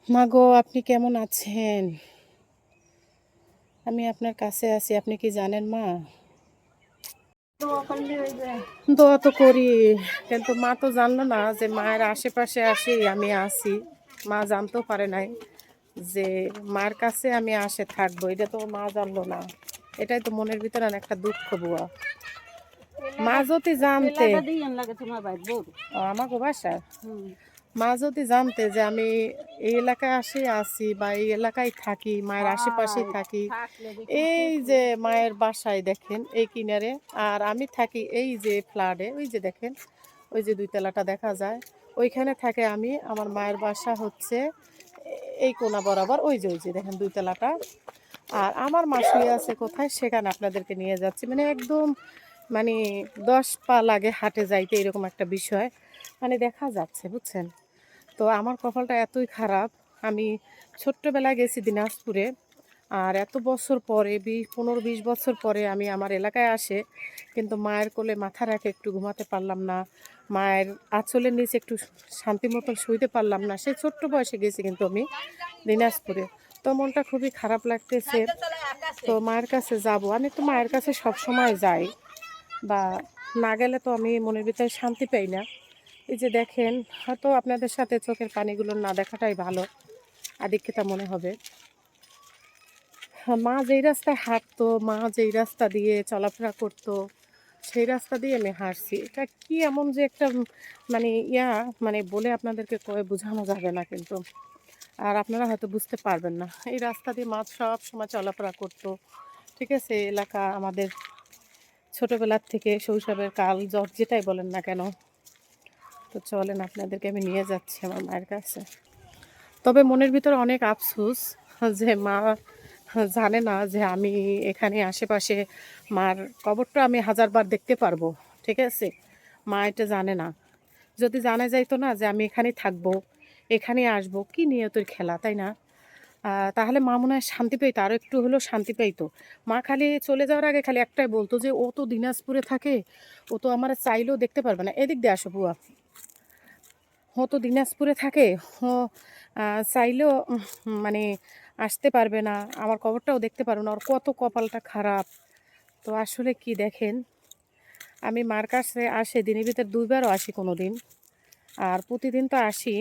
মা গো, আপনি কেমন আছেন? আমি আপনার কাছে আছি। আপনি কি জানেন মা? দোয়া তো করি, কিন্তু মা তো জানলো না যে মায়ের আশেপাশে আসেই আমি আছি। মা জানতেও পারে নাই যে মার কাছে আমি আসে থাকবো। এটা তো মা জানলো না। এটাই তো মনের ভিতরে একটা দুঃখ বুয়া। মা যদি জানতে আমাকে বাসা মা যদি জানতে যে আমি এই এলাকায় আছি বা এই এলাকায় থাকি, মায়ের আশেপাশেই থাকি, এই যে মায়ের বাসায় দেখেন এই কিনারে, আর আমি থাকি এই যে ফ্ল্যাটে, ওই যে দেখেন ওই যে ২ তলাটা দেখা যায়, ওইখানে থাকে আমি। আমার মায়ের বাসা হচ্ছে এই কোণা বরাবর, ওই যে দেখেন ২ তলাটা। আর আমার মা শুয়ে আছে কোথায়, সেখানে আপনাদেরকে নিয়ে যাচ্ছি। মানে একদম মানে ১০ পা লাগে হাঁটে যাইতে, এরকম একটা বিষয় মানে দেখা যাচ্ছে, বুঝছেন? তো আমার কপালটা এতই খারাপ, আমি ছোট্টবেলায় গেছি দিনাজপুরে, আর এত বছর পরে ১৫-২০ বছর পরে আমি আমার এলাকায় আসে, কিন্তু মায়ের কোলে মাথা রেখে একটু ঘুমাতে পারলাম না, মায়ের আঁচলের নিচে একটু শান্তি মতন শুইতে পারলাম না। সেই ছোট্ট বয়সে গেছি কিন্তু আমি দিনাজপুরে। তো মনটা খুবই খারাপ লাগতেছে। তো মায়ের কাছে যাব, আমি তো মায়ের কাছে সব সময় যাই, বা না গেলে তো আমি মনের ভিতরে শান্তি পাই না। এই যে দেখেন, হয়তো আপনাদের সাথে চোখের পানিগুলো না দেখাটাই ভালো, আদিক্ষেতা মনে হবে। মা যেই রাস্তায় হাঁটতো, মা যেই রাস্তা দিয়ে চলাফেরা করতো, সেই রাস্তা দিয়ে আমি হাঁটছি। এটা কি এমন যে একটা মানে মানে বলে আপনাদেরকে কয়ে বোঝানো যাবে না কিন্তু। আর আপনারা হয়তো বুঝতে পারবেন না। এই রাস্তা দিয়ে মা সব সময় চলাফেরা করতো। ঠিক আছে? এই এলাকা আমাদের ছোটবেলার থেকে শৈশবের কাল যেটাই বলেন না কেন। তো চলেন, আপনাদেরকে আমি নিয়ে যাচ্ছি আমার মায়ের কাছে। তবে মনের ভিতরে অনেক আফসোস যে মা জানে না যে আমি এখানে আশেপাশে মার কবরটা আমি হাজারবার দেখতে পারবো। ঠিক আছে? মা এটা জানে না। যদি জানা যাইতো না যে আমি এখানেই থাকবো, এখানেই আসবো, কি নিয়তের খেলা, তাই না? তাহলে মা মনে হয় শান্তি পেত, আরও একটু হলেও শান্তি পাইতো। মা খালি চলে যাওয়ার আগে খালি একটাই বলতো যে, "ও তো দিনাজপুরে থাকে, ও তো আমারে চাইলেও দেখতে পারবে না। এদিক দিয়ে আসো বুয়া। ও তো দিনাজপুরে থাকে, ও চাইলেও মানে আসতে পারবে না, আমার কবরটাও দেখতে পারবে না, ওর কত কপালটা খারাপ।" তো আসলে কি দেখেন, আমি মার কাছে আসে দিনের ভিতর ২ বারও আসি কোনো দিন, আর প্রতিদিন তো আসি।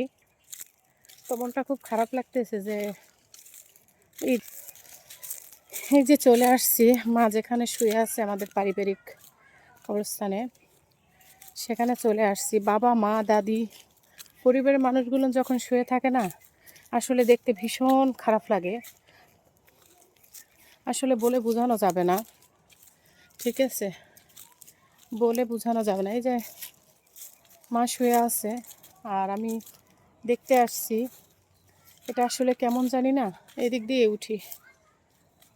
তো মনটা খুব খারাপ লাগতেছে যে এই এই যে চলে আসছি, মা যেখানে শুয়ে আছে আমাদের পারিবারিক কবরস্থানে, সেখানে চলে আসছি। বাবা, মা, দাদি, পরিবারের মানুষগুলো যখন শুয়ে থাকে না, আসলে দেখতে ভীষণ খারাপ লাগে। আসলে বলে বোঝানো যাবে না। ঠিক আছে? বলে বোঝানো যাবে না। এই যে মা শুয়ে আছে, আর আমি দেখতে আসছি। এটা আসলে কেমন জানি না, এদিক দিয়ে উঠি।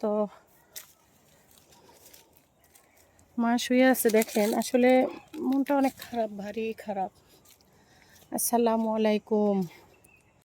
তো মা শুয়ে আছে দেখেন, আসলে মনটা অনেক খারাপ, ভারী খারাপ। আসসালামু আলাইকুম।